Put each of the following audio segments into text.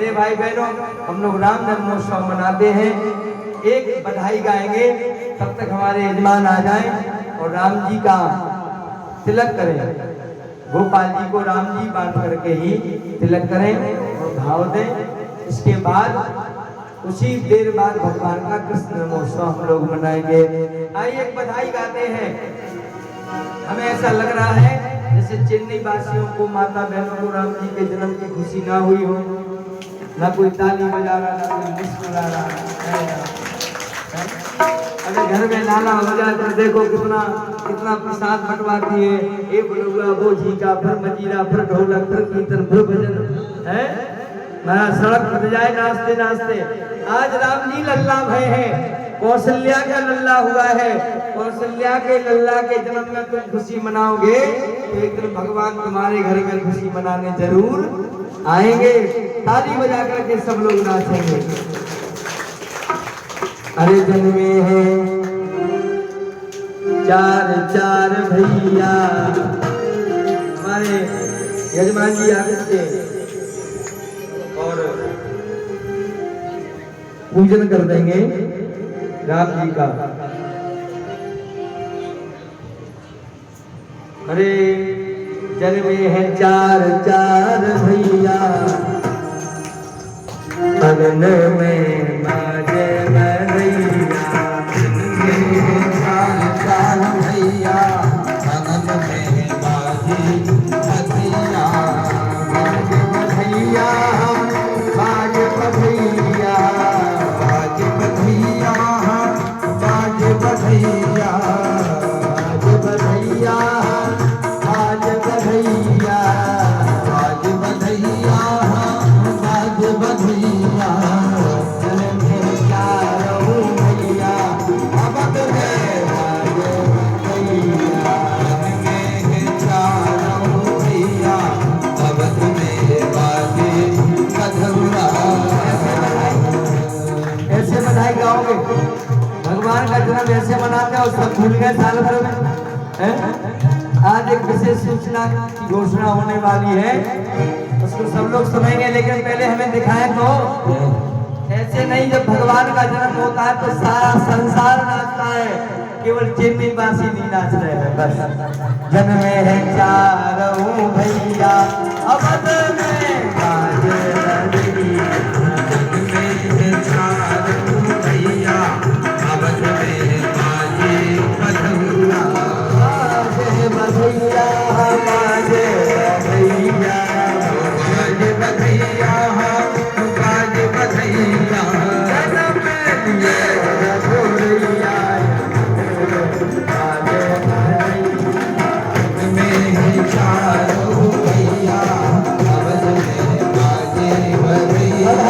मेरे भाई बहनों, हम लोग राम जन्मोत्सव मनाते हैं। एक बधाई गाएंगे, तब तक हमारे यजमान आ जाएं और राम जी का तिलक करें। गोपाल जी को राम जी बांध करके ही तिलक करें और भाव दें। इसके बाद उसी देर बाद भगवान का कृष्ण जन्मोत्सव हम लोग मनाएंगे। आइए एक बधाई गाते हैं। हमें ऐसा लग रहा है जैसे चेन्नई वासियों को, माता बहनों को राम जी के जन्म की खुशी ना हुई हो। ना कोई ताली बजा रहा, ना कोई मुस्कुरा रहा। अगर घर में नाला हो जाए तो देखो कितना कितना प्रसाद बंटवाती है। ये बुलबुला, वो झीका, फिर मजीरा, फिर ढोलक, फिर कीर्तन, फिर भजन है। सड़क फट जाए नाचते नाचते। आज राम जी लल्ला भय है, कौशल्या का लल्ला हुआ है। कौशल्या के लल्ला के जन्म में तुम खुशी मनाओगे तो एक दिन भगवान तुम्हारे घर में खुशी मनाने जरूर आएंगे। ताली बजा करके सब लोग नाचेंगे। अरे जन्मे हैं चार चार भैया, हमारे यजमान जी आगे और पूजन कर देंगे राम जी का। अरे जन्मे हैं चार चार भैया, अगन में बाजे बधैया। चार चार भैया, अगन में बाजे बधैया। बाजे बधैया, बाजे बधैया, बाजे बधैया, बाजे बधैया, बाजे बधैया, बाजे बधैया, बाजे बधैया, बाजे बधैया। जन्मे चारों भैया, अवध में बाजे बधैया। जन्मे चारों भैया, अवध में बाजे बधैया। ऐसे बधाई गाओगे? भगवान का जन्म ऐसे मनाते हैं और सब भूल गए साल भर में। आज एक विशेष सूचना की घोषणा होने वाली है, उसको सब लोग सुनेंगे, लेकिन पहले हमें दिखाएं तो। ऐसे नहीं, जब भगवान का जन्म होता है तो सारा संसार नाचता है, केवल चेन्नई वासी नहीं नाच रहे हैं बस। जन्मे हैं चारों भैया, अवध में बाजे बधैया। जन्मे हैं चारों भैया, अवध में बाजे बधैया। बाजे बधैया, बाजे बधैया, बाजे बधैया, बाजे बधैया। जन्म लिए रघुरैया, बाजे बधैया। में चारों भैया, अवध में बाजे बधैया।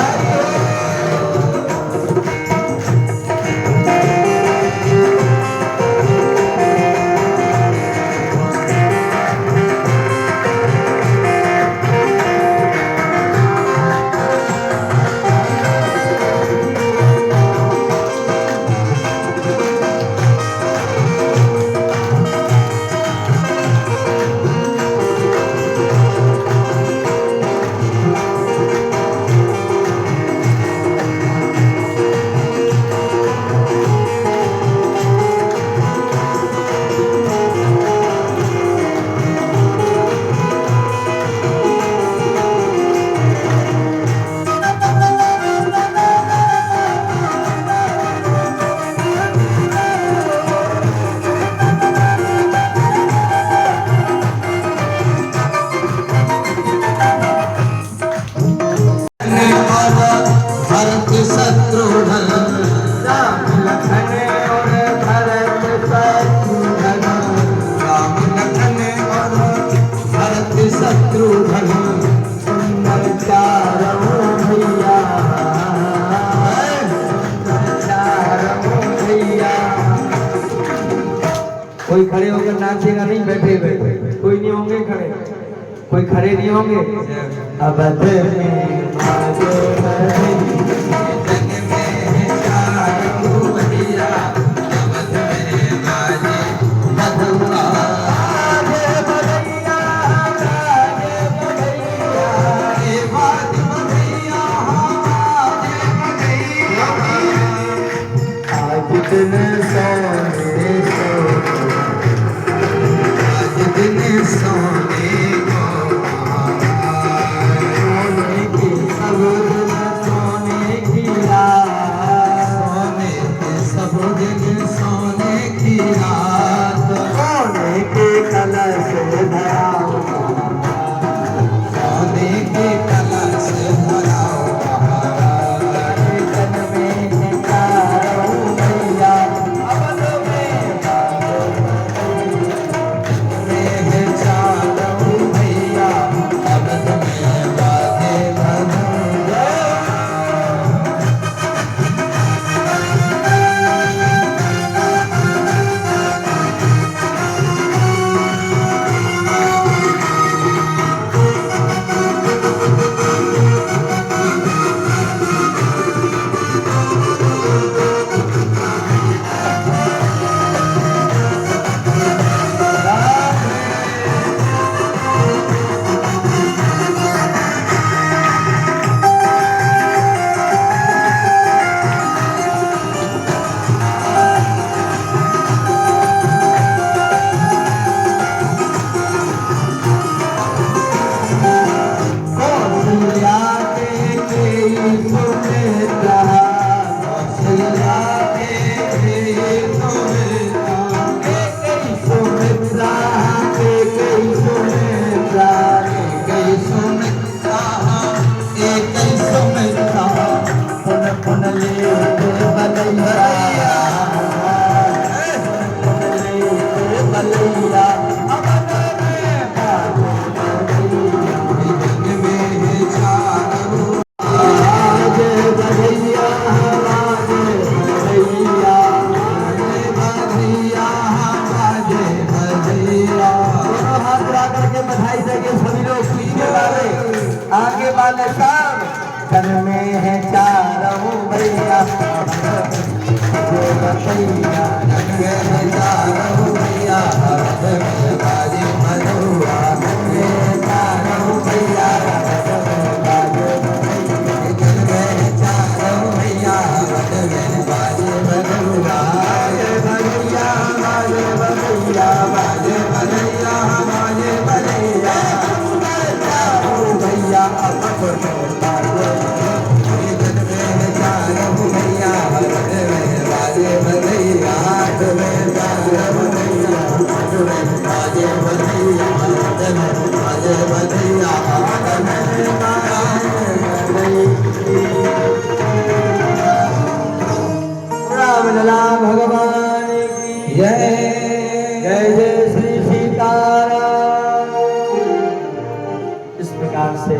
कोई खड़े होकर नाचेगा नहीं, बैठे बैठे। कोई नहीं होंगे खड़े, कोई खड़े नहीं होंगे। अवध में बाजे बधैया, जन्मे चारों भैया, अवध में बाजे बधैया। बाजे बधैया, बाजे बधैया, बाजे बधैया, भगवान सब घर में है चारों भैया जो बतैया घर में है चारों भैया बाजे मधुआ घर में है चारों भैया बाजे घर में है चारों भैया बाजे मधुआ भैया बाजे भैया बाजे भैया बाजे भैया भैया अब रामलला भगवान की जय। जय जय श्री सीताराम। इस प्रकार से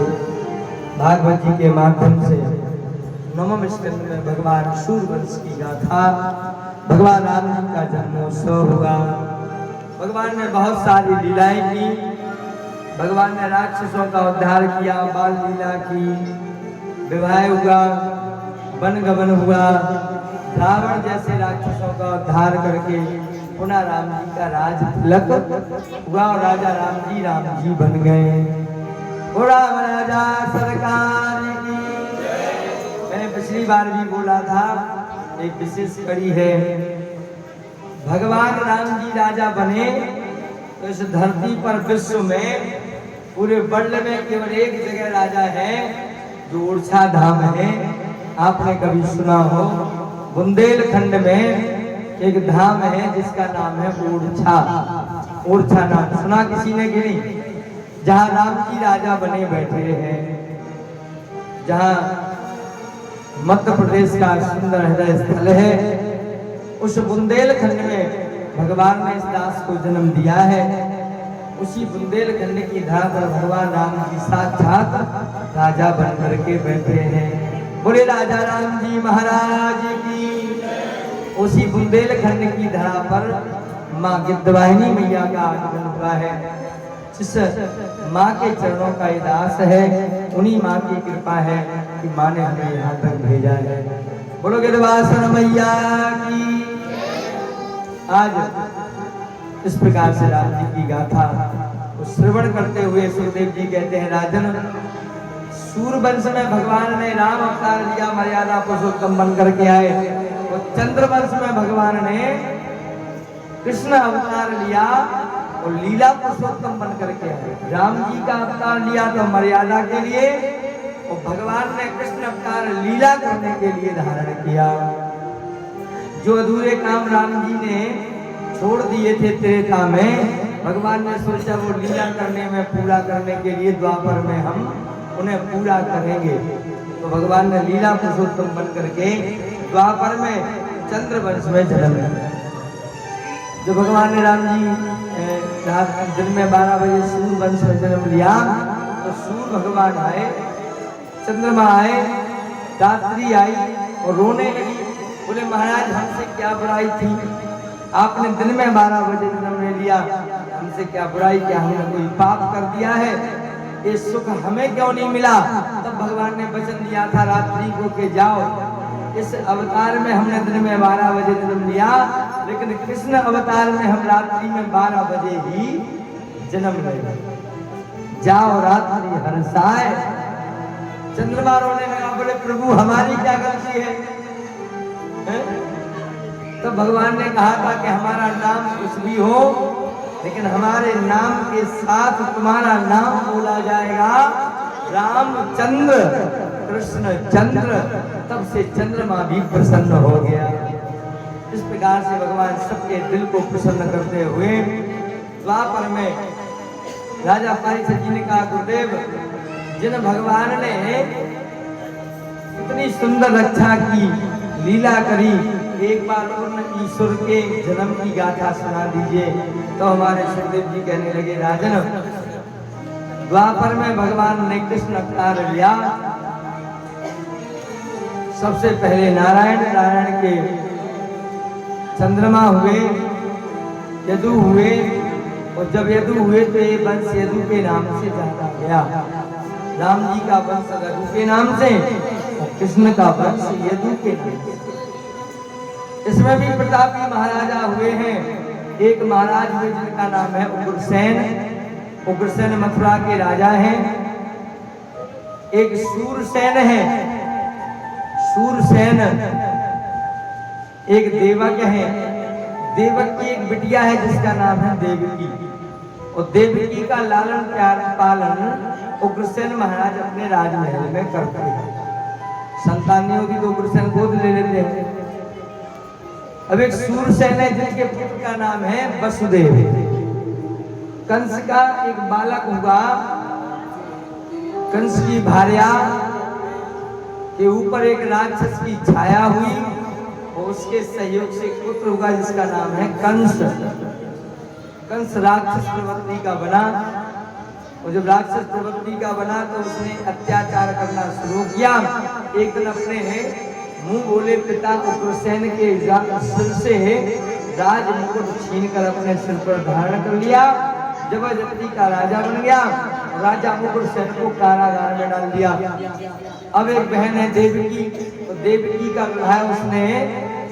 भागवत जी के माध्यम से नवम स्कंद में भगवान सूर्यवंश की गाथा, भगवान राम जी का जन्मोत्सव हुआ। भगवान ने बहुत सारी लीलाएं की। भगवान ने राक्षसों का उद्धार किया, बाल लीला की, विवाह हुआ, वन गमन हुआ, रावण जैसे राक्षसों का उद्धार करके पुनः राम जी का राज तिलक हुआ और राजा राम जी बन गए। ओ राम राजा सरकार की। मैंने पिछली बार भी बोला था, एक विशेष कड़ी है। भगवान राम जी राजा बने तो इस धरती पर विश्व में पूरे वर्ल्ड में केवल एक जगह राजा है जो ओरछा धाम है। आपने कभी सुना हो, बुंदेलखंड में एक धाम है जिसका नाम है ओरछा। ओरछा नाम सुना किसी ने कि नहीं? जहाँ राम जी राजा बने बैठे हैं, जहाँ मध्य प्रदेश का सुंदर हृदय स्थल है, उस बुंदेलखंड में भगवान ने इस दास को जन्म दिया है। उसी बुंदेलखंड की धरा पर भगवान राम जी साक्षात राजा बन करके बैठे हैं। बोले राजा राम जी महाराज की। उसी बुंदेलखंड की धरा पर माँ गिद्धवाहिनी मैया का आगमन हुआ है। जिस माँ के चरणों का ये दास है, उन्हीं माँ की कृपा है कि माँ ने हमें यहाँ तक भेजा है। बोलो गिद्धवासन मैया की। आज इस प्रकार से राम जी की गाथा को श्रवण करते हुए सुखदेव जी कहते हैं, राजन, सूर्यवंश में भगवान ने राम अवतार लिया, मर्यादा पुरुषोत्तम बन करके आए। और चंद्रवंश में भगवान ने कृष्ण अवतार लिया और लीला पुरुषोत्तम बन करके आए। राम जी का अवतार लिया तो मर्यादा के लिए, और भगवान ने कृष्ण अवतार लीला करने के लिए धारण किया। जो अधूरे काम राम जी ने छोड़ दिए थे त्रेता में, भगवान ने सोचा वो लीला करने में पूरा करने के लिए द्वापर में हम उन्हें पूरा करेंगे। तो भगवान ने लीला पुरुषोत्तम बन करके द्वापर में चंद्रवंश में जन्म लिया। जो भगवान ने राम जी दिन में 12 बजे सूर्यवंश में जन्म लिया, तो सूर्य भगवान आए, चंद्रमा आए, रात्रि आई और रोने लगी। बोले महाराज, हमसे क्या बुराई थी? आपने दिन में 12 बजे जन्म ले लिया, हमसे क्या बुराई, क्या हमने कोई पाप कर दिया है? ये सुख हमें क्यों नहीं मिला? तब भगवान ने वचन दिया था रात्रि को के जाओ, इस अवतार में हमने दिन में 12 बजे जन्म लिया, लेकिन कृष्ण अवतार में हम रात्रि में 12 बजे ही जन्म ले। जाओ रात्रि हर्षाए। चंद्रमा रोने लगा, बोले प्रभु हमारी क्या गलती है? तो भगवान ने कहा था कि हमारा नाम कुछ भी हो, लेकिन हमारे नाम के साथ तुम्हारा नाम बोला जाएगा रामचंद्र, कृष्ण चंद्र। तब से चंद्रमा भी प्रसन्न हो गया। इस प्रकार से भगवान सबके दिल को प्रसन्न करते हुए द्वापर में राजा परीक्षित जी ने कहा, गुरुदेव, जिन भगवान ने इतनी सुंदर रक्षा की, लीला करी, एक बार उन ईश्वर के जन्म की गाथा सुना दीजिए। तो हमारे सुखदेव जी कहने लगे, राजन, द्वापर में भगवान ने कृष्ण अवतार लिया। सबसे पहले नारायण के चंद्रमा हुए, यदु हुए, और जब यदु हुए तो ये वंश यदु के नाम से जाना गया। राम जी का वंश रघु के नाम से, कृष्ण का वंश यदु के नाम से। इसमें भी प्रतापी महाराजा हुए हैं। एक महाराज हुए जिनका नाम है उग्रसेन। उग्रसेन मथुरा के राजा हैं। एक शूरसेन है, शूरसेन एक देवक है। देवक की एक बिटिया है जिसका नाम है देवकी, और देवकी का लालन प्यार पालन उग्रसेन महाराज अपने राजमहल में करते हैं। संतान नहीं होती तो उग्रसेन गोद ले लेते हैं। अब एक शूरसेन है जिनके पुत्र का नाम है वसुदेव। कंस का एक बालक हुआ, कंस की भार्या के ऊपर एक राक्षस की छाया हुई और उसके सहयोग से एक पुत्र हुआ जिसका नाम है कंस। कंस राक्षस प्रवृत्ति का बना, और जब राक्षस प्रवृत्ति का बना तो उसने अत्याचार करना शुरू किया। एक दिन अपने मुंह बोले पिता उग्रसेन के सिर से राज मुकुट छीन कर अपने सिर पर धारण कर लिया। जबरदस्ती का राजा बन गया। राजा उग्रसेन को कारागार में डाल दिया। अब एक बहन है देवकी, तो देवकी का विवाह उसने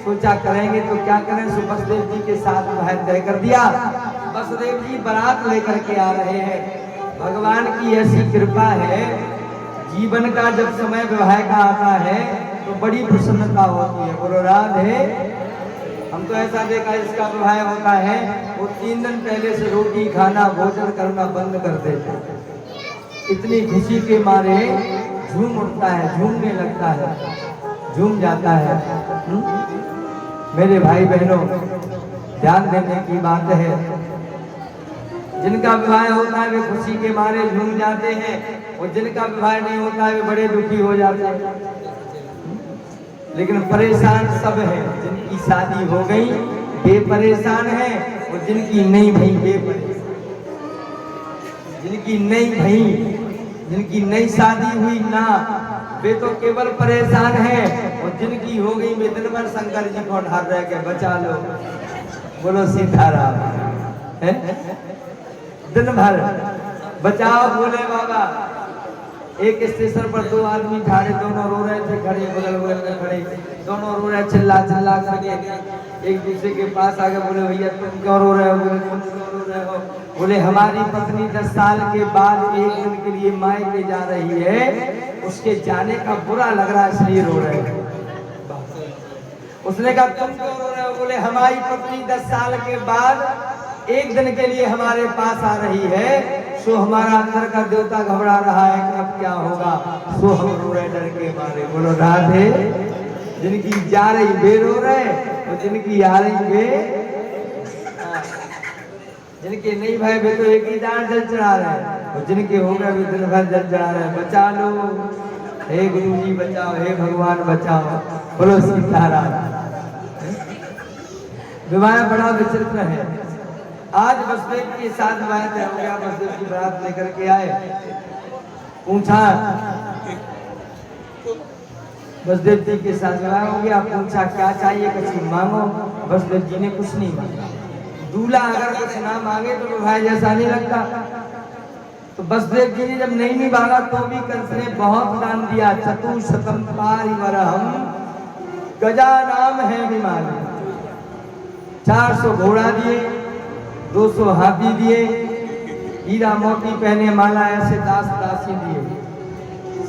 सोचा करेंगे तो क्या करें, सो वसुदेव जी के साथ विवाह तय कर दिया। वसुदेव जी बारात लेकर के आ रहे हैं। भगवान की ऐसी कृपा है, जीवन का जब समय विवाह का आता है तो बड़ी प्रसन्नता होती है। बोलो राधे। हम तो ऐसा देखा इसका विवाह होता है वो 3 दिन पहले से रोटी खाना भोजन करना बंद कर देते हैं। इतनी खुशी के मारे झूम उठता है, झूमने लगता है, झूम जाता है। मेरे भाई बहनों, ध्यान देने की बात है। जिनका विवाह होता है वे खुशी के मारे झूम जाते हैं, और जिनका विवाह नहीं होता है वे बड़े दुखी हो जाते हैं। लेकिन परेशान सब हैं। जिनकी शादी हो गई वे परेशान हैं, और जिनकी नहीं भई वे परेशान। जिनकी नहीं भई, जिनकी नई शादी हुई ना, वे तो केवल परेशान हैं, और जिनकी हो गई वे दिन भर शंकर जी को ढार रह के बचा लो। बोलो सीताराम। दिन भर बचाओ भोले बाबा। एक स्टेशन पर 2 आदमी ठाड़े, दोनों रो रहे थे, खड़े बगल बगल में खड़े, दोनों रो रहे, चिल्ला चिल्ला करके एक दूसरे के पास आके बोले भैया तुम क्यों रो रहे हो? बोले तुम क्यों रो रहे हो? बोले हमारी पत्नी 10 साल के बाद एक दिन के लिए मायके जा रही है, उसके जाने का बुरा लग रहा है इसलिए रो रहे हैं। उसने कहा तुम क्यों रो रहे हो? बोले हमारी पत्नी 10 साल के बाद एक दिन के लिए हमारे पास आ रही है, सो हमारा अंदर का देवता घबरा रहा है कि अब क्या होगा, सो हम रो रहे डर के मारे। बोलो राधे। जिनकी जा रही वे रो रहे, और जिनकी आ रही वे, जिनके नहीं भाई वे तो एक ही दान जल चढ़ा रहे हैं, और जिनके हो गए वे दिन भर जल चढ़ा रहे हैं। बचा लो, हे गुरु जी बचाओ, हे भगवान बचाओ। बोलो सीताराम। विवाह बड़ा विचित्र है। आज वसुदेव के साथ विवाह तय हो गया। वसुदेव की बारात लेकर के आए, पूछा वसुदेव जी के साथ विवाह हो गया, पूछा क्या चाहिए, कुछ मांगो। वसुदेव जी ने कुछ नहीं मांगा। दूल्हा अगर कुछ ना मांगे तो विवाह जैसा नहीं लगता। तो वसुदेव जी ने जब नहीं मांगा तो भी कंस ने बहुत दान दिया। चतुशतम पारिवरहम गजा नाम है विमान। 400 घोड़ा दिए, 200 हाथी दिए, हीरा मोती पहने, माला ऐसे दास दासी दिए,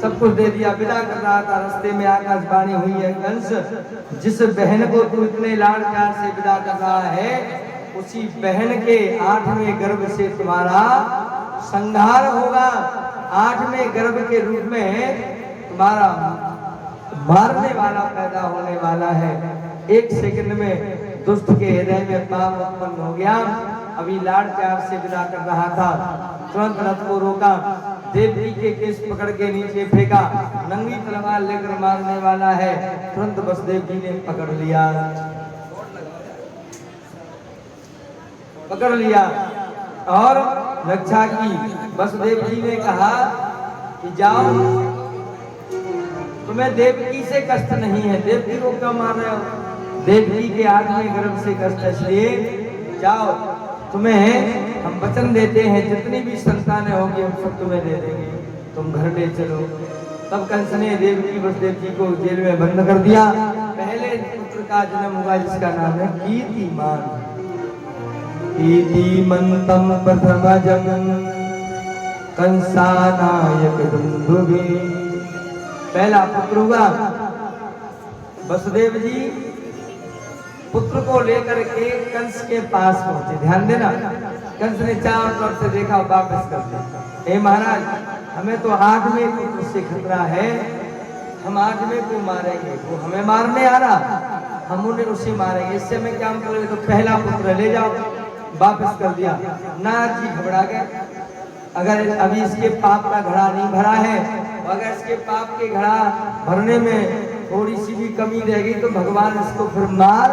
सब कुछ दे दिया। विदा कर रहा था, रास्ते में आकाशवाणी हुई है, कंस जिस बहन को तू इतने लाड़ प्यार से विदा कर रहा है, उसी बहन के 8वें गर्भ से तुम्हारा संहार होगा। 8वें गर्भ के रूप में तुम्हारा मारने वाला पैदा होने वाला है। 1 सेकंड में दुष्ट के हृदय में पाप उत्पन्न हो गया। अभी लाड़ प्यार से विदा कर रहा था, तुरंत रथ को रोका, देवकी के केस पकड़ के नीचे फेंका, नंगी तलवार लेकर मारने वाला है। तुरंत वसुदेव जी ने पकड़ लिया, और रक्षा की। वसुदेव जी ने कहा कि जाओ, तुम्हें देवकी से कष्ट नहीं है, देवकी को क्यों मार रहे हो? देवकी के 8वें गर्भ से कष्ट है, इसलिए जाओ, तुम्हें हम वचन देते हैं जितनी भी संतानें होगी हम सब तुम्हें दे देंगे। तुम घर ले चलो। तब कंस ने देवकी वसुदेव जी को जेल में बंद कर दिया। पहले पुत्र का जन्म हुआ जिसका नाम है कीर्तिमान। कीर्तिमंतम प्रथमजं कंसानायक दुंदुभि। पहला पुत्र हुआ। वसुदेव जी पुत्र को लेकर के कंस के पास पहुंचे। ध्यान देना, कंस ने चारों तरफ से देखा, वापस कर दिया। हे महाराज, हमें तो आठवें पुत्र से खतरा है, हम आठवें को मारेंगे, वो हमें मारने आ रहा, हम उन्हें उसे मारेंगे, इससे हमें क्या मतलब है? तो पहला पुत्र ले जाओ। वापस कर दिया। नारद जी घबरा गए। अगर अभी इसके पाप का घड़ा नहीं भरा है, अगर इसके पाप के घड़ा भरने में थोड़ी सी भी कमी रहेगी तो भगवान इसको फिर मार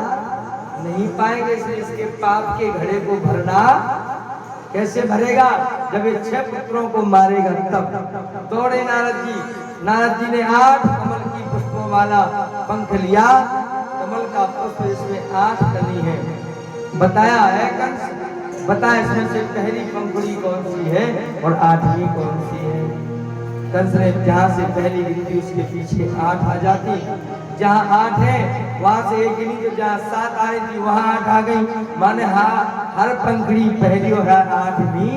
नहीं पाएंगे, इसलिए इसके पाप के घड़े को भरना कैसे भरेगा? जब ये 6 पुत्रों को मारेगा तब। दौड़े नारद जी। नारद जी ने 8 कमल की पुष्पों वाला पंख लिया। कमल का पुष्प, इसमें 8 कली है। बताया है कंस, बताया इसमें से पहली पंखुड़ी कौन सी है और 8वीं कौन सी है। कंस ने जहां से पहली गिनती उसके पीछे 8 आ जाती। जहां 8 है वहां से एक गिनी, जो जहां 7 आ रही थी वहां 8 आ गई। माने हर पंखुड़ी पहली और 8वीं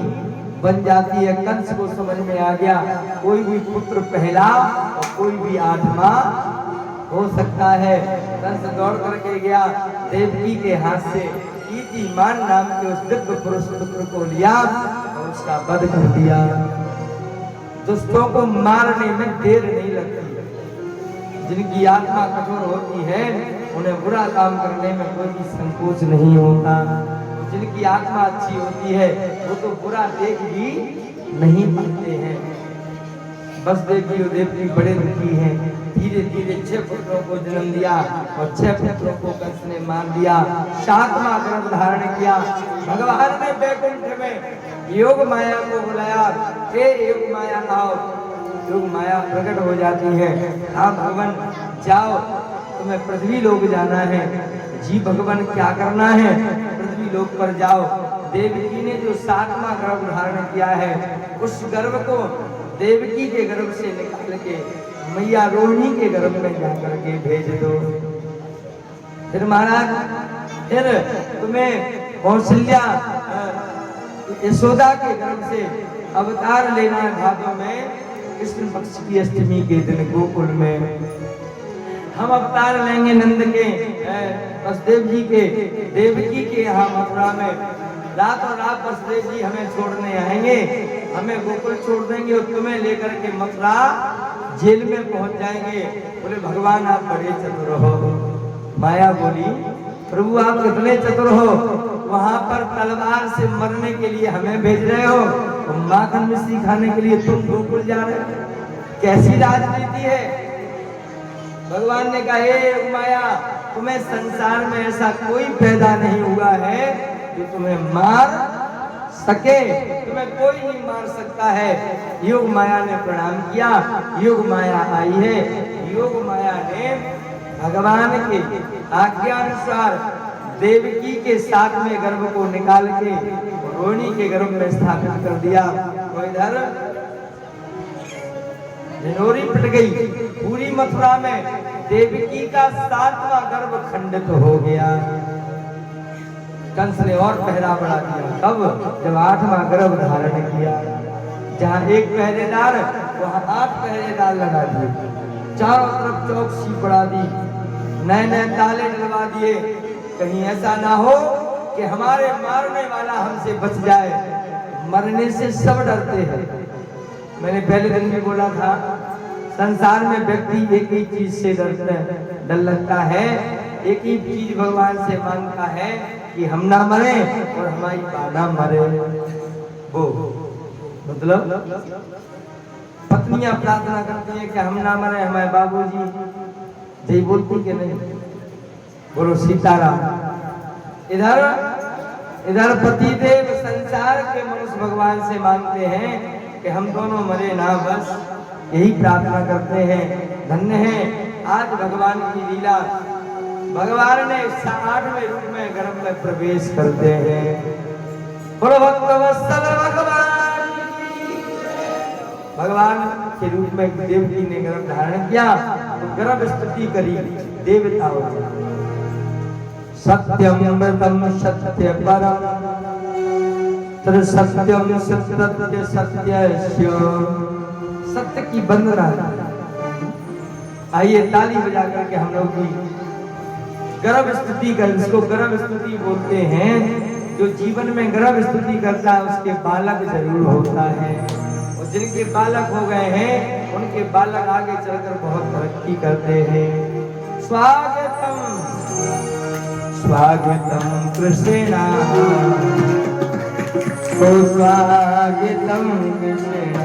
बन जाती है। कंस को समझ में आ गया, कोई भी पुत्र पहला और कोई भी 8वां हो सकता है। कंस दौड़ करके गया, देवकी के हाथ से कीर्तिमान नाम के उस दिव्य पुरुष पुत्र को लिया और उसका वध कर दिया। दुष्टों को मारने में देर नहीं लगती। जिनकी आत्मा कठोर होती है उन्हें बुरा काम करने में कोई भी संकोच नहीं होता। जिनकी आत्मा अच्छी होती है वो तो बुरा देख भी नहीं पाते हैं। वसुदेव जी और देवकी बड़े दुखी हैं। धीरे धीरे 6 पुत्रों को जन्म दिया और 6 पुत्रों को कंस ने मार दिया। 7वां गर्भ धारण किया। भगवान ने वैकुंठ में योग माया को बुलाया, हे योग माया आओ। योग माया प्रकट हो जाती है। हाँ भगवान जाओ, तुम्हें पृथ्वी लोक जाना है। जी भगवान क्या करना है? पृथ्वी लोक पर जाओ। देवकी ने जो 7वां गर्भ धारण किया है उस गर्भ को देवकी के गर्भ से निकाल के मैया रोहिणी के गर्भ में जाकर के भेज दो। फिर महाराज, फिर तुम्हें कौशल्या यशोदा के गर्भ से अवतार लेना है भादों में, कृष्ण पक्ष की अष्टमी के दिन गोकुल में। हम अवतार लेंगे नंद के, वसुदेव जी के, देवकी के यहाँ मथुरा में। रातों रात वसुदेव जी हमें छोड़ने आएंगे, हमें गोकुल छोड़ देंगे और तुम्हें लेकर के मथुरा जेल में पहुंच जाएंगे। बोले भगवान आप बड़े चतुर हो। माया बोली प्रभु आप कितने चतुर हो, वहां पर तलवार से मरने के लिए हमें भेज रहे हो और माखन मिश्री खाने के लिए तुम गोकुल जा रहे हो, कैसी राजनीति है? भगवान ने कहा हे माया, तुम्हें संसार में ऐसा कोई पैदा नहीं हुआ है जो तुम्हें मार सके, तुम्हें कोई नहीं मार सकता है। योग माया ने प्रणाम किया। योग माया आई है। योग माया ने भगवान के आज्ञा अनुसार देवकी के 7वें गर्भ को निकाल के रोहिणी के गर्भ में स्थापित कर दिया। तो इधर ढिंढोरी पिट गई। पूरी मथुरा में देवकी का 7वां गर्भ खंडित हो गया। कंस ने और पहरा बढ़ा दिया। कब? जब 8वां गर्भ धारण किया। जहां एक पहरेदार वहां 8 पहरेदार लगा दिए। चारों तरफ चौकसी बढ़ा दी, नए नए ताले डलवा दिए, कहीं ऐसा ना हो कि हमारे मारने वाला हमसे बच जाए। मरने से सब डरते हैं। मैंने पहले दिन भी बोला था, संसार में व्यक्ति एक ही चीज से डर लगता है, एक ही चीज भगवान से मांगता है कि हम ना मरे और हमारी मां ना मरे। वो मतलब पत्नियां प्रार्थना करती हैं कि हम ना मरे, हमारे बाबूजी। जय बोलती कि नहीं? बोलो सीताराम। इधर पतिदेव संसार के मनुष्य भगवान से मांगते हैं कि हम दोनों मरे ना, बस यही प्रार्थना करते हैं। धन्य है आज भगवान की लीला। भगवान ने 8वें रूप में गर्भ में प्रवेश करते हैं। बोलो भक्त वत्सल भगवान की, भगवान के रूप में देवकी ने गर्भ धारण किया तो गर्भ स्तुति करी देवताओं ने। सत्यमृतम सत्य परम तर सत्यम सत्य सत्यस्य, सत्य की वंदना। आइए ताली बजा करके हम लोग भी गर्भ स्तुति कर, इसको गर्भ स्तुति बोलते हैं। जो जीवन में गर्भ स्तुति करता है उसके बालक जरूर होता है, और जिनके बालक हो गए हैं उनके बालक आगे चलकर बहुत तरक्की करते हैं। स्वागतम स्वागतम कृष्णा, ओ स्वागतम कृष्णा,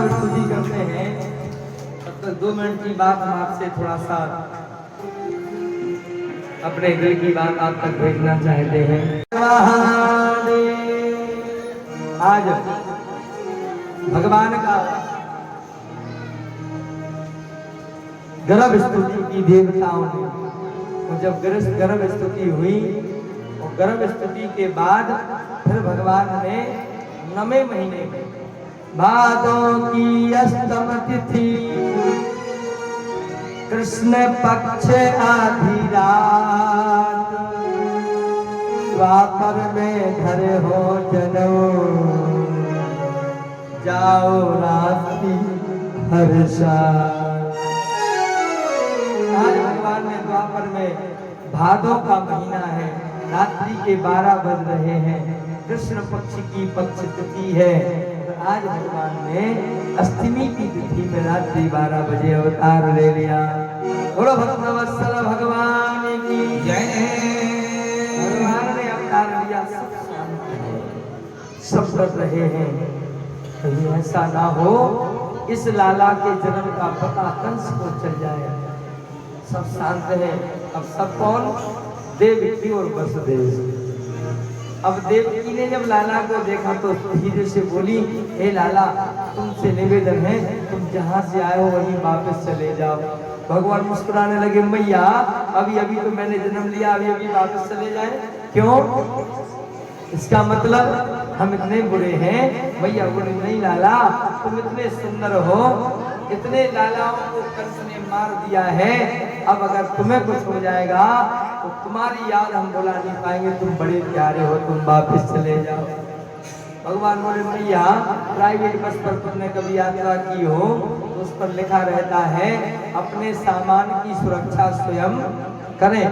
स्तुति करते हैं। तब तक 2 मिनट की बात हम आपसे थोड़ा सा अपने दिल की बात आप तक भेजना चाहते हैं। आज भगवान का गर्भ स्तुति की देवताओं ने, और जब गर्भ स्तुति हुई और गर्भ स्तुति के बाद फिर भगवान ने 9वें महीने में भादों की अष्टम तिथि कृष्ण पक्ष आधी रात, द्वापर में धरे हो जनो, जाओ रात्रि हर्षा। आज भगवान ने द्वापर में, भादों का महीना है, रात्रि के 12 बज रहे हैं, कृष्ण पक्ष की पक्ष तिथि है। आज भगवान ने अष्टमी की तिथि में रात्रि 12 बजे अवतार ले लिया। बोलो भक्तवत्सल भगवान की जय। भगवान ने अवतार लिया, सब कर रहे हैं। कहीं ऐसा ना हो इस लाला के जन्म का पता कंस को चल जाए। सब शांत है। अब सब कौन? देवकी और वसुदेव। अब देवकी ने जब लाला को देखा तो धीरे से बोली, हे लाला तुमसे निवेदन है, तुम जहाँ से आए हो वहीं वापस चले जाओ। भगवान मुस्कुराने लगे, मैया अभी अभी तो मैंने जन्म लिया, अभी अभी वापस चले जाए क्यों? इसका मतलब हम इतने बुरे हैं? मैया बोले, नहीं लाला तुम इतने सुंदर हो, इतने लालाओं को कंस ने मार दिया है, अब अगर तुम्हें कुछ हो जाएगा तो तुम्हारी याद हम बुला नहीं पाएंगे, तुम बड़े प्यारे हो, तुम वापस चले जाओ। भगवान बोले, मैया प्राइवेट बस पर तुमने कभी यात्रा की हो तो उस पर लिखा रहता है अपने सामान की सुरक्षा स्वयं करें,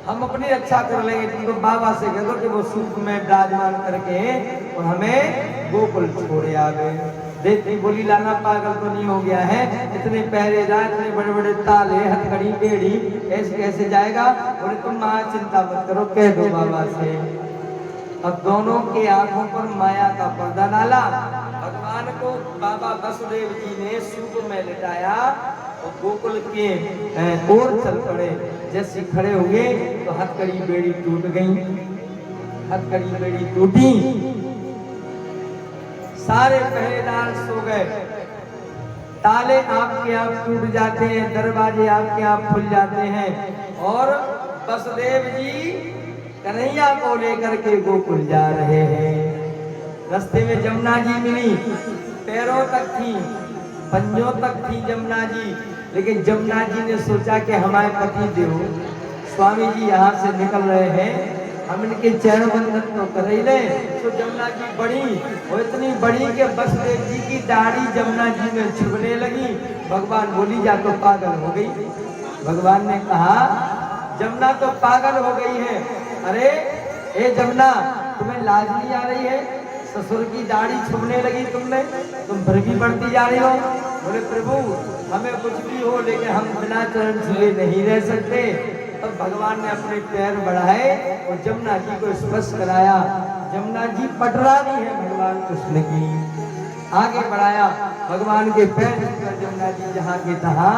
हम अपनी रक्षा कर लेंगे। तुम तो बाबा से कह दो कि वो सुख में विराजमान करके और हमें गोकुल छोड़े आ गए। देवकी बोली, लाला पागल तो नहीं हो गया है? इतने पहरेदार, इतने बड़े बड़े ताले, हथकड़ी, बेड़ी, ऐसे कैसे जाएगा? बोले तुम महा चिंता मत करो, कह दो बाबा से। अब दोनों के आंखों पर माया का पर्दा डाला। भगवान को बाबा वसुदेव जी ने सूप में लिटाया और गोकुल के ओर चल पड़े। जैसे खड़े हुए तो हथकड़ी बेड़ी टूट गई, हथकड़ी बेड़ी टूटी, सारे पहरेदार सो गए, ताले आपके आप टूट जाते हैं, दरवाजे आपके आप खुल जाते हैं, और वसुदेव जी कन्हैया को लेकर के गोकुल जा रहे हैं। रास्ते में जमुना जी मिली, पैरों तक थी, पंजों तक थी जमुना जी, लेकिन जमुना जी ने सोचा कि हमारे पति देव स्वामी जी यहाँ से निकल रहे हैं, हम इनके चरण बंधन तो कर ही ले। तो जमुना जी बड़ी, वो इतनी बड़ी कि वसुदेव जी की दाढ़ी जमुना जी में छुपने लगी। भगवान बोली, जा तो पागल हो गई। भगवान ने कहा जमुना तो पागल हो गई है। अरे ए जमुना, तुम्हें लाज नहीं आ रही है? ससुर की दाढ़ी छूने लगी तुमने, तुम फिर भी बढ़ती जा रही हो। बोले प्रभु हमें कुछ भी हो लेकिन हम बिना चरण छुए नहीं रह सकते। तब भगवान ने अपने पैर बढ़ाए और जमुना जी को स्पर्श कराया। जमुना जी पटरानी है भगवान कृष्ण की। आगे बढ़ाया, भगवान के पैर छूकर जमुना जी जहाँ के तहाँ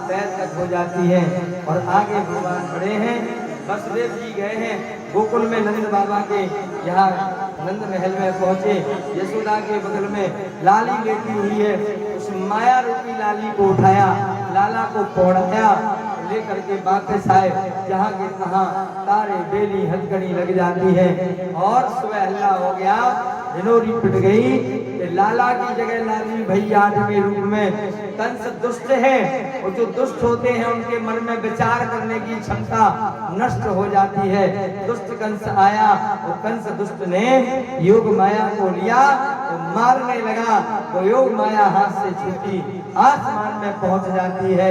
पैर तक हो जाती है। और आगे भगवान बढ़े हैं, वसुदेव जी गए हैं गोकुल में नंद बाबा के यहाँ नंद महल में पहुंचे। यशोदा के बगल में लाली लेटी हुई है, उस माया रूपी लाली को उठाया, लाला को पौड़ाया, लेकर के वापस आए। जहाँ के तहाँ तारे बेली हथकड़ी लग जाती है और सुबह हल्ला हो गया, हिनोरी पिट गई। लाला की जगह लाली भई 8वें रूप में। कंस दुष्ट है और जो दुष्ट होते हैं उनके मन में विचार करने की क्षमता नष्ट हो जाती है। दुष्ट कंस आया और कंस दुष्ट ने योग माया को लिया और मारने लगा तो योग माया हाथ से छूटी, आसमान में पहुंच जाती है।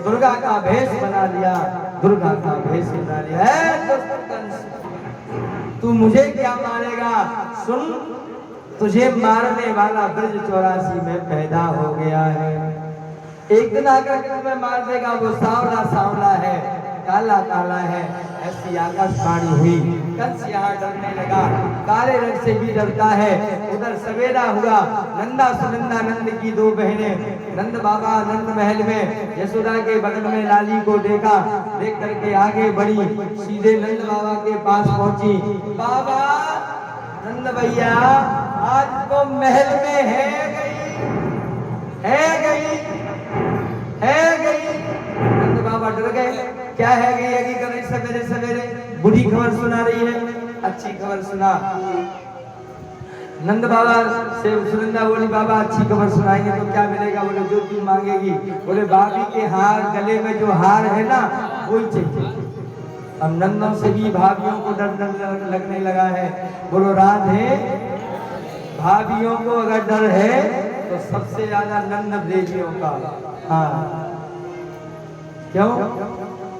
दुर्गा का भेष बना लिया, दुर्गा का भेष बना लिया है। दुष्ट कंस तू मुझे क्या मारेगा? सुन, तुझे मारने वाला ब्रज 84 में पैदा हो गया है। एक दिन आकर के तुम्हें मार देगा। वो सांवला सांवला है, काला काला है। ऐसी आकाशवाणी हुई। कंस यहाँ डरने लगा, काले रंग से भी डरता है। उधर सवेरा हुआ, नंदा सुनंदा नंद की 2 बहनें नंद बाबा नंद महल में यशोदा के बगल में लाली को देखा। देख करके आगे बढ़ी, सीधे नंद बाबा के पास पहुंची। बाबा नंद भैया आज तो महल में है गई। नंद बाबा डर गए, क्या है गई कर रही सवेरे सवेरे? बुरी खबर सुना रही है, अच्छी खबर सुना। नंद बाबा से सुनंदा बोली, बाबा अच्छी खबर सुनाएंगे तो क्या मिलेगा? बोले जो तू मांगेगी। बोले भाभी के हार, गले में जो हार है ना वही चाहिए। अब नंदों से भी भाभियों को डर लगने लगा है। बोलो राधे, भाभियों को अगर डर है तो सबसे ज्यादा नंद देवियों का। हाँ क्यों?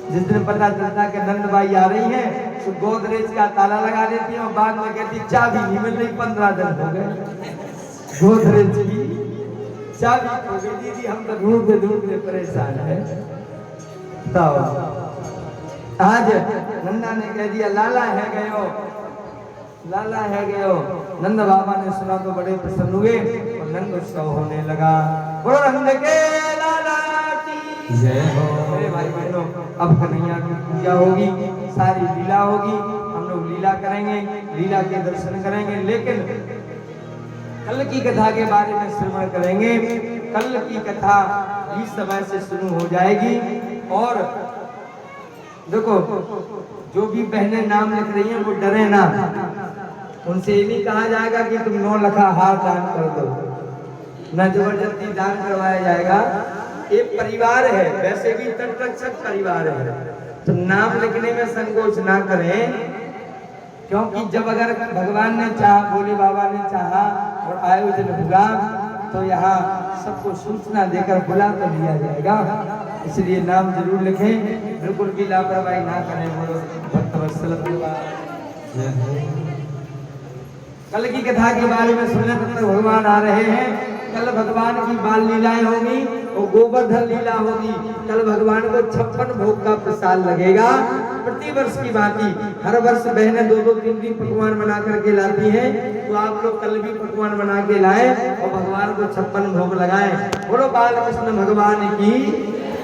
जिस दिन पता चलता कि नंद बाई आ रही है तो गोदरेज का ताला लगा देती है और बाद में कहती चाबी नहीं मिल रही, 15 दिन हो गए गोदरेज की चाबी खो गई। दीदी हम तो ढूंढते परेशान है। तो आज नंदा ने कह दिया लाला है गयो, लाला है गयो। नंद बाबा ने सुना तो बड़े प्रसन्न हुए और नंद उत्सव होने लगा। बोलो नंद के लाला की जय हो। मेरे भाई बहनों, अब कन्हैया की पूजा होगी, सारी लीला होगी, हम लोग लीला करेंगे, लीला के दर्शन करेंगे। लेकिन कल की कथा के बारे में श्रवण करेंगे। कल की कथा इस समय से शुरू हो जाएगी। और देखो जो भी बहनें नाम लिख रही हैं वो डरे ना, उनसे ये नहीं कहा जाएगा कि तुम 9 लखा हार दान कर दो, न जबरदस्ती दान करवाया जाएगा। एक परिवार है, वैसे भी तटरक्षक परिवार है, तो नाम लिखने में संकोच ना करें। क्योंकि जब अगर भगवान ने चाहा, भोले बाबा ने चाहा और आयोजन हुआ तो यहाँ सबको सूचना देकर बुला कर लिया जाएगा। इसलिए नाम जरूर लिखें, बिल्कुल भी लापरवाही ना करें। बोलो भक्तवत्सल कल की कथा के बारे में सुनने तक भगवान आ रहे हैं। कल भगवान की बाल लीलाएं होंगी और गोवर्धन लीला होगी। कल भगवान को 56 भोग का प्रसाद लगेगा। प्रति वर्ष की भांति हर वर्ष बहनें 2-2, 3-3 पकवान बना करके लाती हैं, तो आप लोग कल भी पकवान बना के लाए और भगवान को 56 भोग लगाएं। बोलो बाल कृष्ण भगवान की।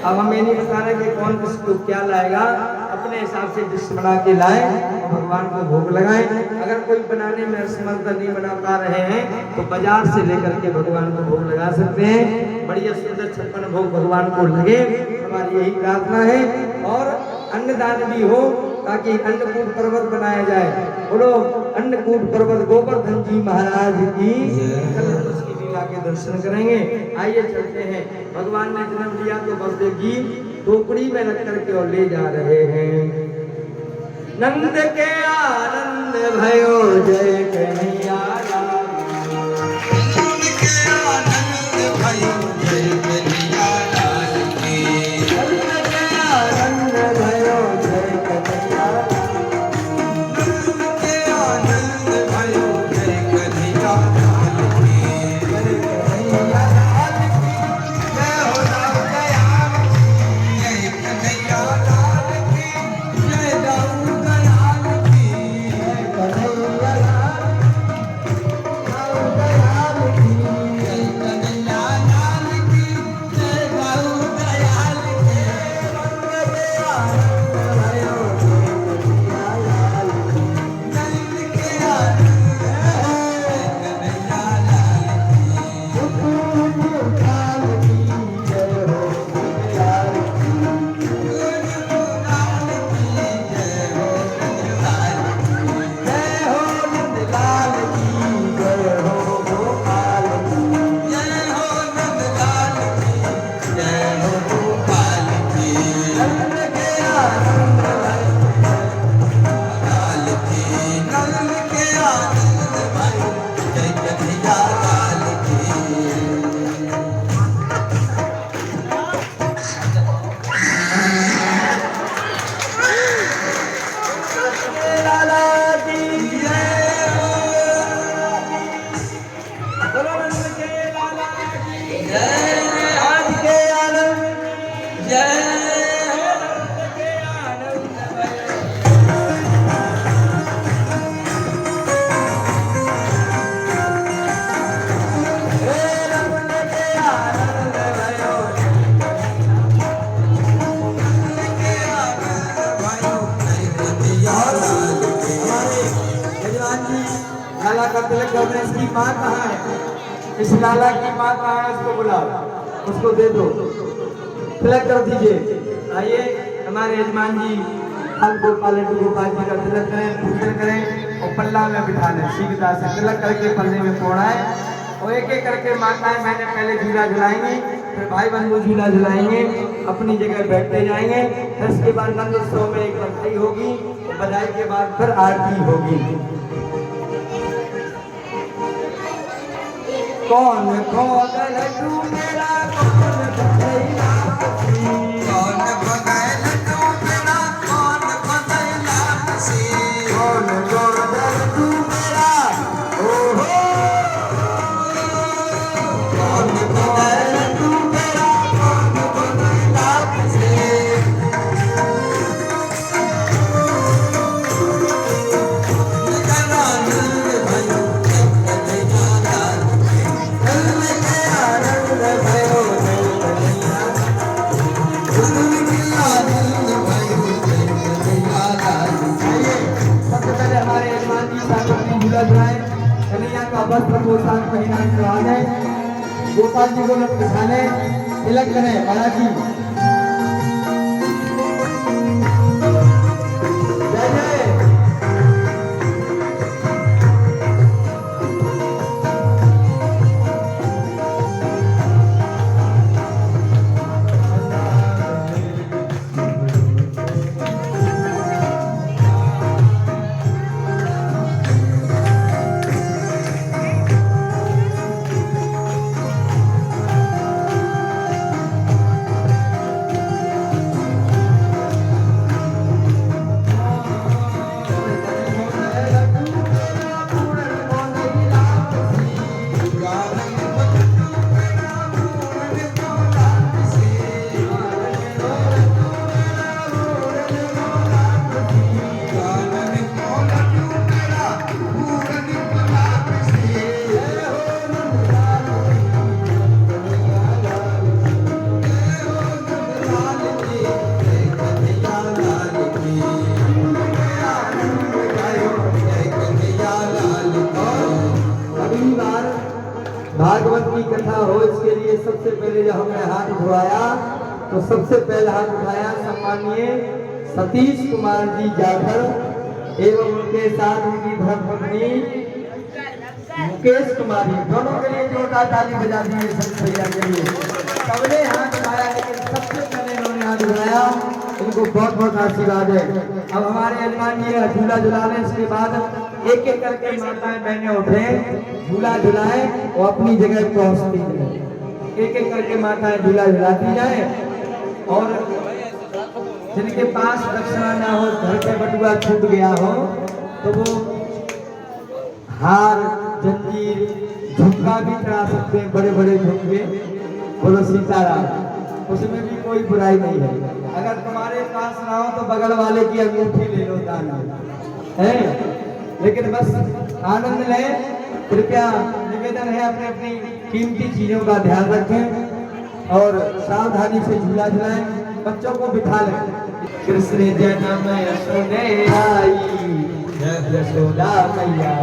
अब हमें नहीं बता रहे कि कौन किसको क्या लाएगा, अपने हिसाब से डिश बना के लाए और भगवान को भोग लगाए। अगर कोई बनाने में असमर्थ नहीं बना पा रहे हैं तो बाजार से लेकर के भगवान को भोग लगा सकते हैं। बढ़िया सुंदर 56 भोग भगवान को लगे, हमारी यही प्रार्थना है। और अन्नदान भी हो ताकि अन्नकूट पर्वत बनाया जाए। बोलो अन्नकूट पर्वत गोवर्धन जी महाराज की। उसकी लीला के दर्शन करेंगे। आइए चलते हैं। भगवान ने जन्म लिया तो बलदेव जी टोकरी में रख करके और ले जा रहे हैं। नंद के आनंद भयो जय कन्हैया लाल, नंद के आनंद भयो जय कन्हैया लाल की, नंद के आनंद भयो जय लाला का तिलक करने, इसकी माँ कहाँ है? इस लाला की माँ कहाँ है? उसको बुलाओ, उसको दे दो, तिलक कर दीजिए। आइए हमारे यजमान जी फल गोपाल गोपाल जी का तिलक करें, पूजन करें और पल्ला में बिठा लें। सीधा से तिलक करके पल्ले में फोड़ाएं और एक एक करके माताएं मैंने पहले झूला झुलाएंगी, फिर भाई बंधु झूला झुलाएंगे, अपनी जगह बैठते जाएंगे। फिर इसके बाद नंदोत्सव में एक बधाई होगी, बधाई के बाद फिर आरती होगी। कौन खोदा लड्डू मेरा, कौन खोदैला खुशी, कौन खोदा लड्डू मेरा, कौन खोदैला खुशी, कौन खोदा लड्डू मेरा, ओहो कौन खोदा लड्डू मेरा, कौन खोदैला खुशी। झूला झुलाए, कन्हैया का वस्त्र पोशाक पहनाने, गोपाल जी को लोग बिठाने, तिलक करें बड़ा जी। जय जय। भागवत की कथा हो, इसके लिए सबसे पहले जब हमने हाथ उठाया तो सबसे पहले हाथ उठाया सम्मानीय सतीश कुमार जी जाखड़ एवं उनके साथ उनकी धर्मपत्नी मुकेश कुमारी, दोनों के लिए जोरदार ताली बजा दीजिए सब भैया के लिए। सबने हाथ उठाया लेकिन सबसे पहले इन्होंने हाथ उठाया, इनको बहुत बहुत आशीर्वाद है। अब हमारे यजमान जी झूला झुला लें, इसके बाद एक एक करके माताएं बहनें उठे, झूला झुलाए और अपनी जगह पहुंचती जाए। एक एक करके माताएं झूला झुलाती जाए और जिनके पास दक्षिणा ना हो, घर पे बटुआ छूट गया हो, तो वो हार जंजीर झुमका भी चढ़ा सकते हैं, बड़े बड़े झुमके। बोलो सीताराम, उसमें भी कोई बुराई नहीं है। अगर तुम्हारे पास ना हो तो बगल वाले की अंगूठी ले लो दान है, लेकिन बस आनंद लें। कृपया निवेदन है अपने अपनी कीमती चीजों का ध्यान रखें और सावधानी से झूला झुलाएं, बच्चों को बिठा लें। कृष्ण जन्म यशोदे आई, यशोदा मैया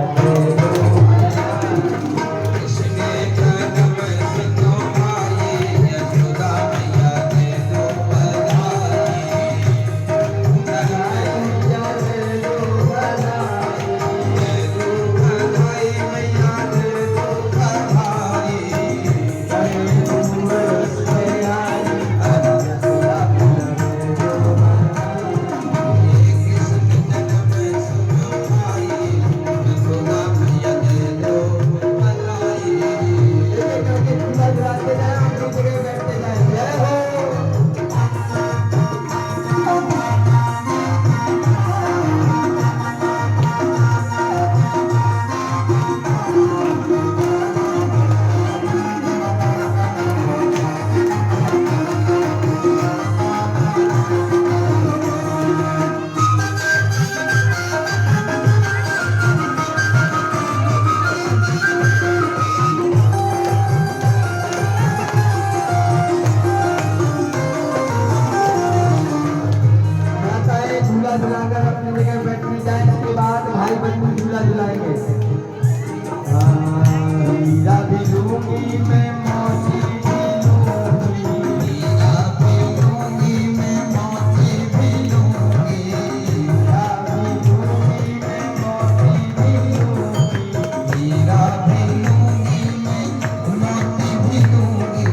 लूंगी मैं मौसी भी लूंगी, हीरा भी लूंगी मैं मौसी भी लूंगी, हीरा भी लूंगी मैं मौसी भी लूंगी, हीरा भी लूंगी मैं मौसी भी लूंगी।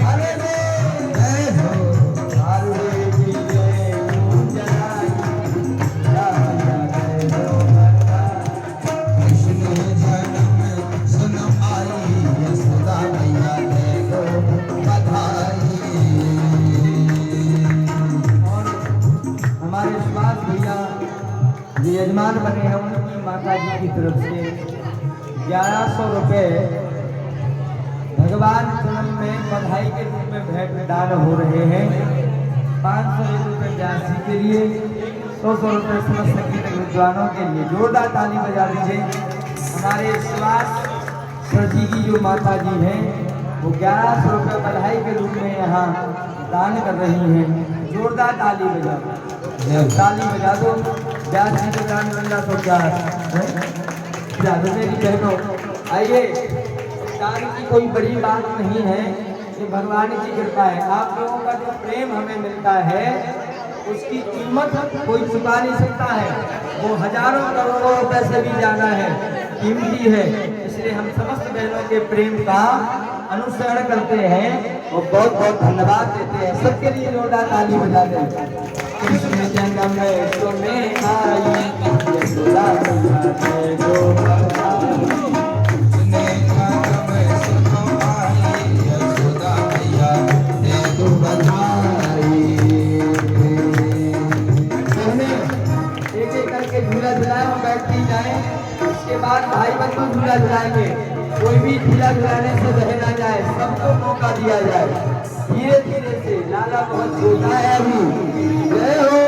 अरे जय हो पार्वती जी जय गूंज आई, या मैया जय हो माता। कृष्ण जन्म सुन आई, यशोदा मैया जय हो बधाई। और हमारे सुभाष भैया जो यजमान बने हैं उनकी माता जी की तरफ से 1100 रुपये भगवान जन्म में बधाई के रूप में भेंट दान हो रहे हैं। 501 रुपये व्यासी के लिए, 100 रुपये समस्त संगीत विद्वानों के लिए। जोरदार ताली बजा दीजिए। हमारे सुभाष सर जी की जो माता जी हैं वो 1100 रुपये बधाई के रूप में यहाँ दान कर रही हैं। जोरदार ताली बजा दो, ताली बजा दो। व्यासी को दान बन जा तो क्या जादू मेरी बहनों, आइए। दान की कोई बड़ी बात नहीं है, ये भगवान की कृपा है। आप लोगों का जो प्रेम हमें मिलता है उसकी कीमत कोई चुका नहीं सकता है। वो हजारों करोड़ों रुपए से भी ज्यादा है, कीमती है। इसलिए हम समस्त बहनों के प्रेम का अनुसरण करते हैं और बहुत बहुत धन्यवाद देते हैं। सबके लिए जोरदार ताली बजा दें। कृष्ण जन्म में आई, यशोदा मैया जय हो बधाई। झूला झुलाए और बैठती जाए। इसके बाद भाई बंधु झूला झुलाएंगे। कोई भी झूला झुलाने से रह ना जाए, सबको मौका दिया जाए। धीरे धीरे से लाला बहुत छोटा है अभी। जय हो।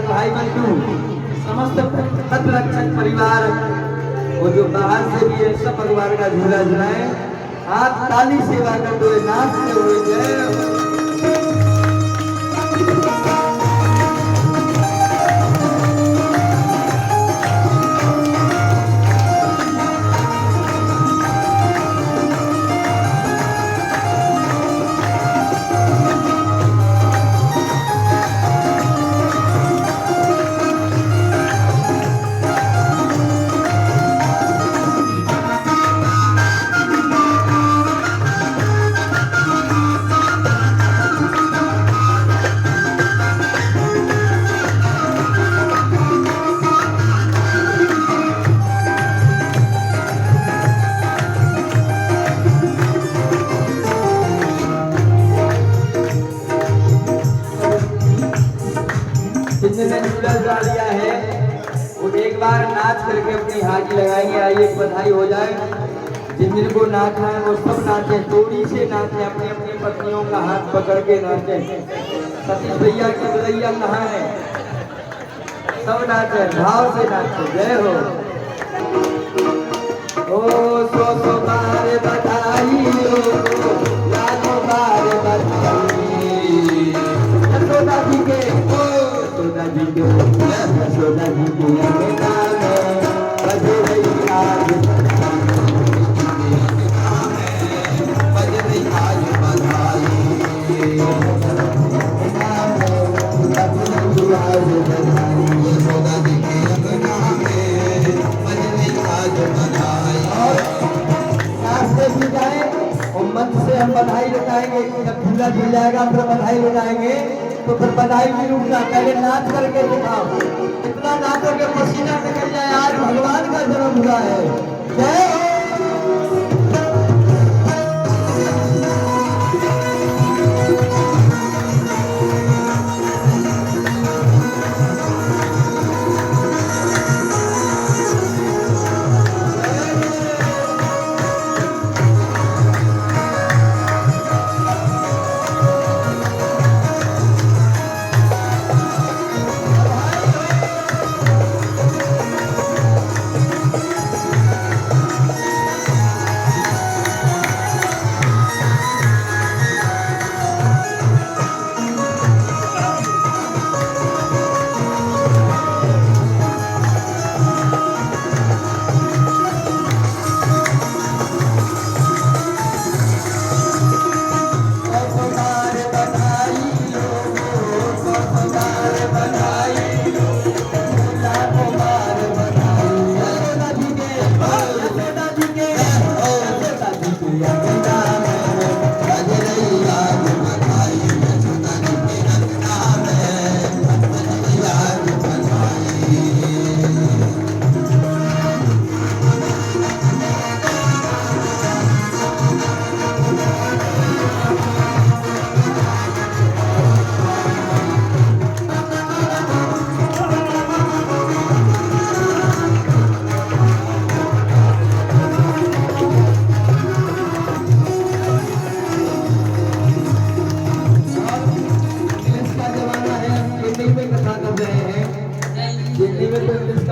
भाई बंधु समस्त तत्रक्षक परिवार वो जो बाहर से भी है सब परिवार का झूला झुलाए। हाथ ताली सेवा करते हुए नाचते हुए जय लिया है वो एक बार नाच करके अपनी हाजिरी लगाएंगे। आइए बधाई हो जाए। जिन जिन को नाचना है वो सब नाचे, जोड़ी से नाचे, अपनी अपनी पत्नियों का हाथ पकड़ के नाचे। सतीश भैया की बलैया कहाँ है? सब नाचे, भाव से नाचे। जय हो। ओ सो बार बधाई हो, लाखों बार बधाई। यशोदा जी के, ओ यशोदा जी के, यशोदा जी के अंगना में बज रही आज बज रही आज बधाई। यशोदा जी के अंगना में बज रही आज बधाई। रास्ते भी जाए और मन से हम बधाई लगाएंगे। जब झूला झूल जाएगा फिर बधाई लगाएंगे, तो फिर बधाई भी रुकना। पहले नाच करके दिखाओ, इतना नाचो के पसीना निकल जाए। आज भगवान का जन्म हुआ है। जय हो।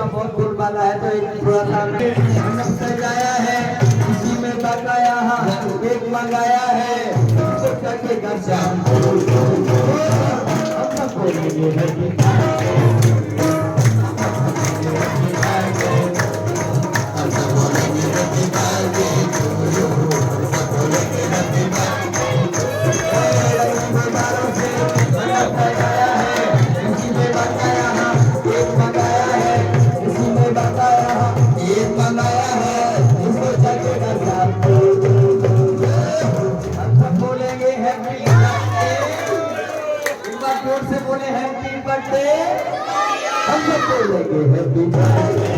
बहुत बोलबाला है, तो एक थोड़ा सा सजाया है, इसी में बकाया एक मंगाया है, तो करके घर से हम सब बोलेंगे। से बोले हैप्पी बर्थडे, हम सब बोलेंगे हैप्पी बर्थडे।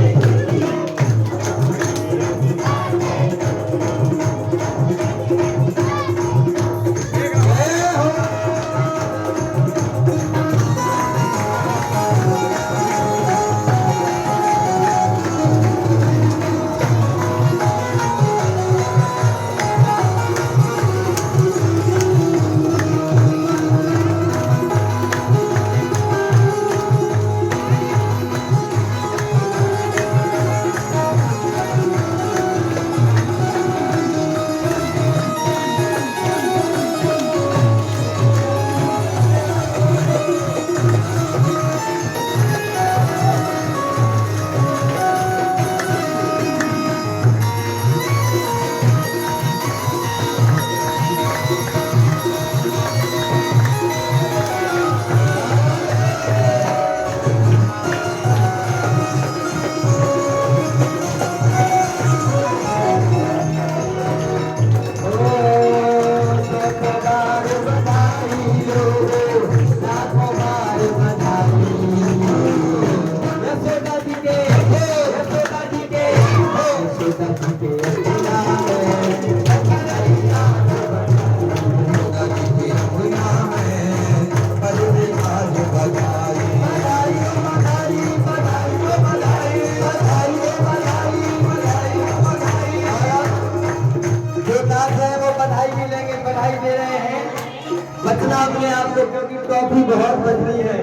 बचना अपने आप को, क्योंकि टॉफी बहुत बचनी है।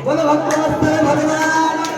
बोलो भक्त भगवान।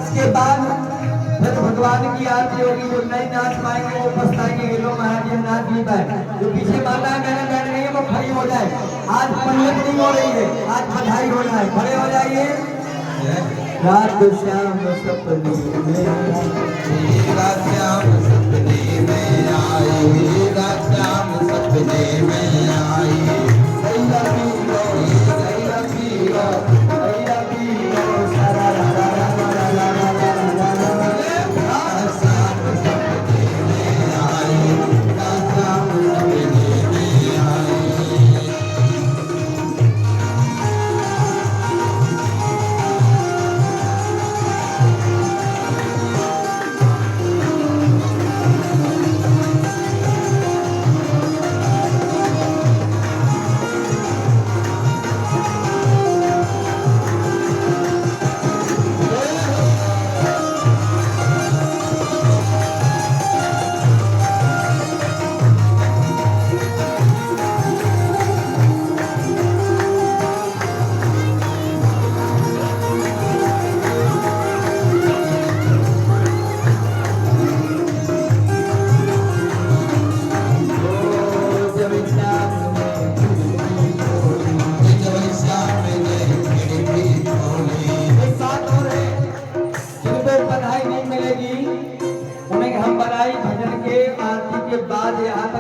इसके बाद फिर भगवान की आरती होगी। जो नहीं नाच पाएंगे वो पछताएंगे कि लो महाराज ये नाच नहीं पाए। जो पीछे माता मैंने बैठ गई है वो खड़ी हो जाए। आज पंडित नहीं हो रही है, आज बधाई होना है। खड़े हो जाइए। रात श्याम सपने में रात श्याम सपने में आई, रात श्याम सपने में आई।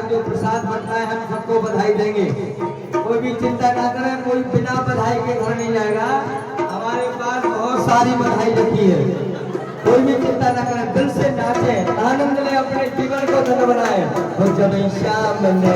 जो प्रसाद बनता है हम सबको बधाई देंगे। कोई भी चिंता ना करें, कोई बिना बधाई के घर नहीं जाएगा। हमारे पास बहुत सारी बधाई रखी है। कोई भी चिंता ना करें, दिल से नाचे, आनंद ले, अपने जीवन को धन्य बनाए। तो जब श्याम ने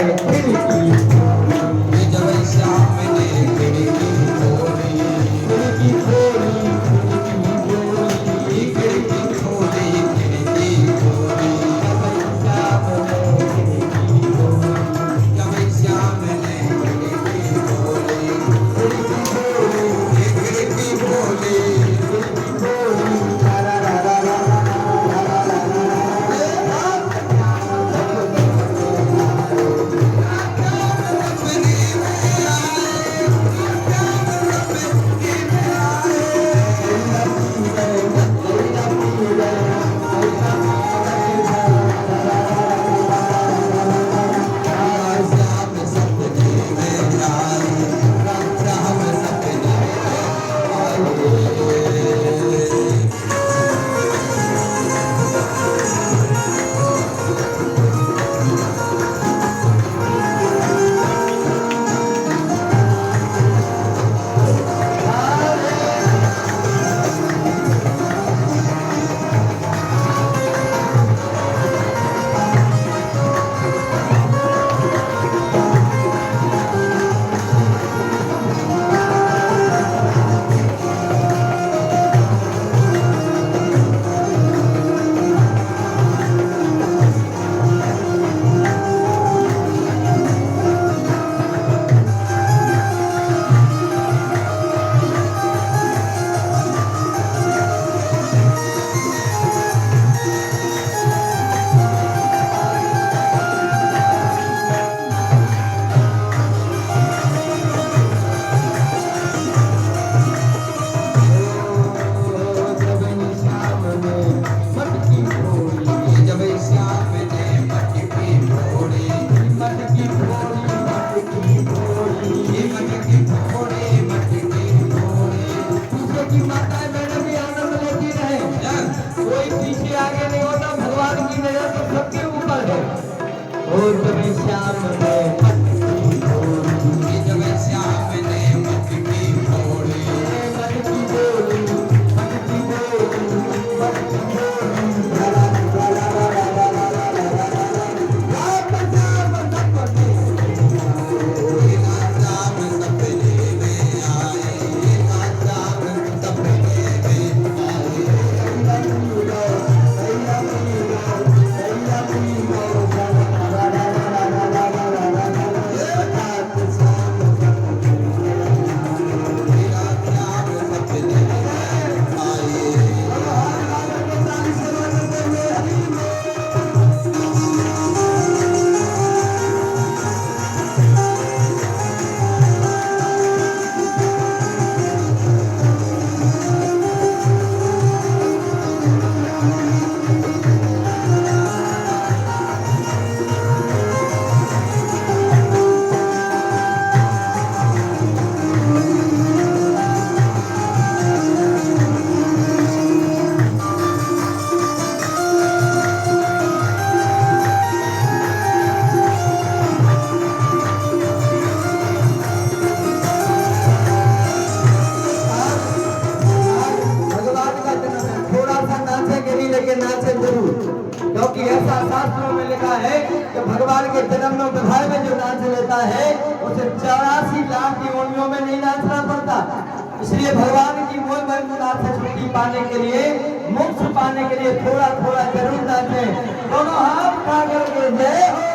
भगवान की नजर तो सबके ऊपर है। और कभी श्याम ने जब श्याम ने मटकी फोड़ी मटकी बोली, मटकी बोली, मटकी बोली, ला ला ला ला ला ला ला ला ला ला ला ला ला। राम श्याम सपने राम सपने में आए, राम सपने में आए। राम सपने में आए। भगवान का जन्म है, थोड़ा सा नाचेंगे नहीं लेकिन नाचे जरूर, क्योंकि ऐसा शास्त्रों में लिखा है कि भगवान के जन्म में बधाई में जो नाच लेता है उसे 84 लाख योनियों में नहीं नाचना पड़ता। इसलिए भगवान की मोह महिमा से छुट्टी पाने के लिए, मोक्ष पाने के लिए थोड़ा थोड़ा जरूर नाचे। दोनों हाथ उठा करके जय हो।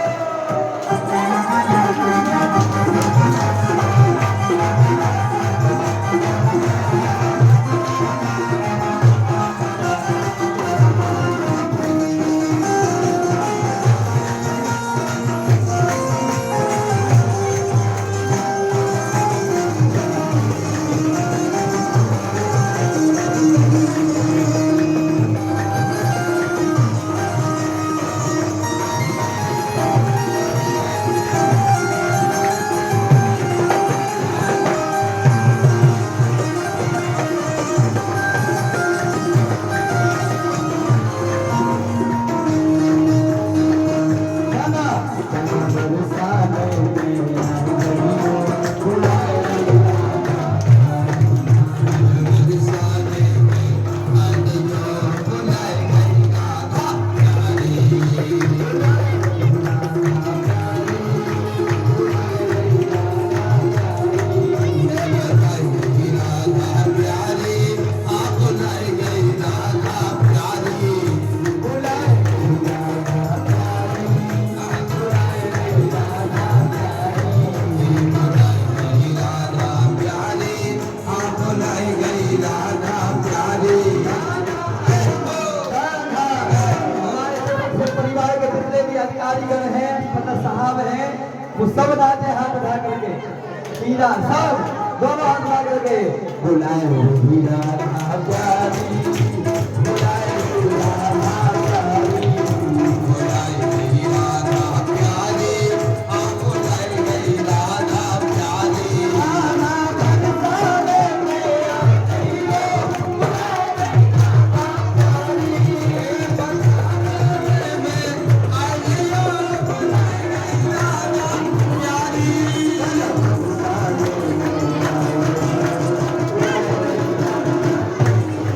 अधिकारीगण हैं, मतलब साहब हैं, वो सब नाचे हाथ उठा करके। हीरा सब दोनों हाथ उठा करके बुलाए हो हीरा प्यारी, बुलाए हो हीरा प्यारी, बुलाए गई राधा प्यारी, बुलाए गई राधा प्यारी। आना भगवान मेरा हीरो, बुलाए गई राधा प्यारी,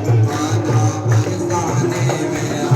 राधा बरसाने में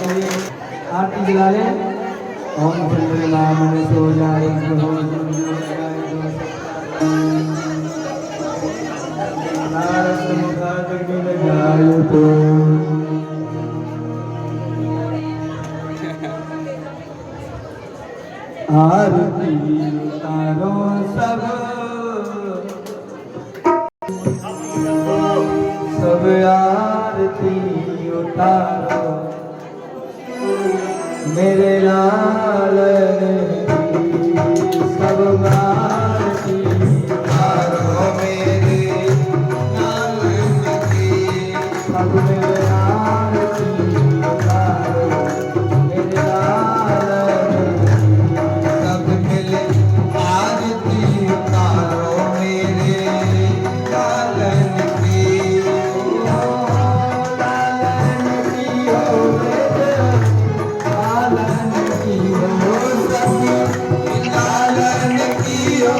आरती जला ले। ओम चंद्रमा मन सो जाए ग्रहो आरती उतारो सब सब आरती उतारो मेरे लालन की सब आरती तारो मेरे लालन की सब मेरे आरती उतारो मेरे लालन सब मिले आरती उतारो मेरे लालन की लालन की हो लालन की हो सखी लालन की हो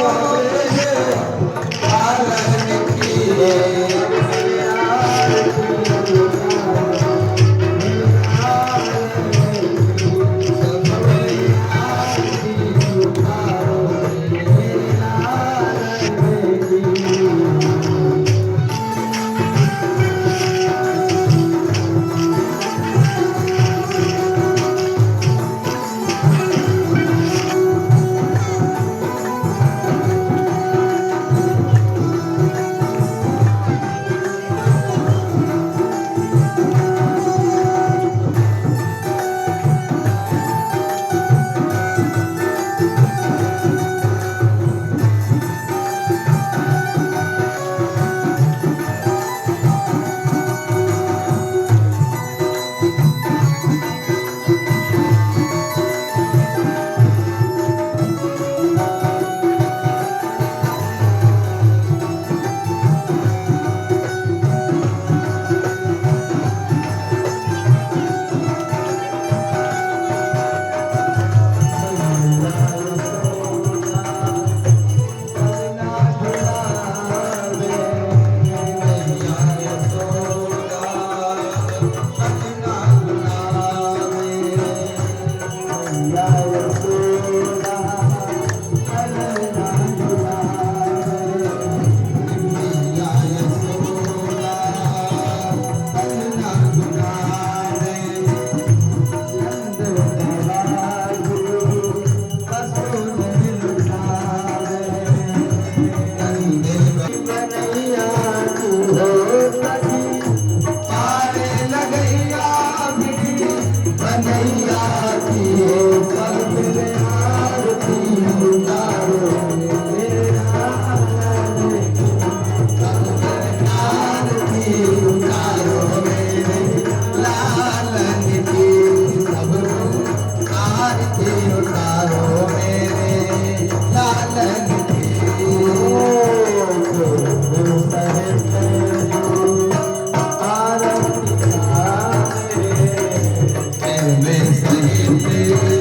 लालन की में सहित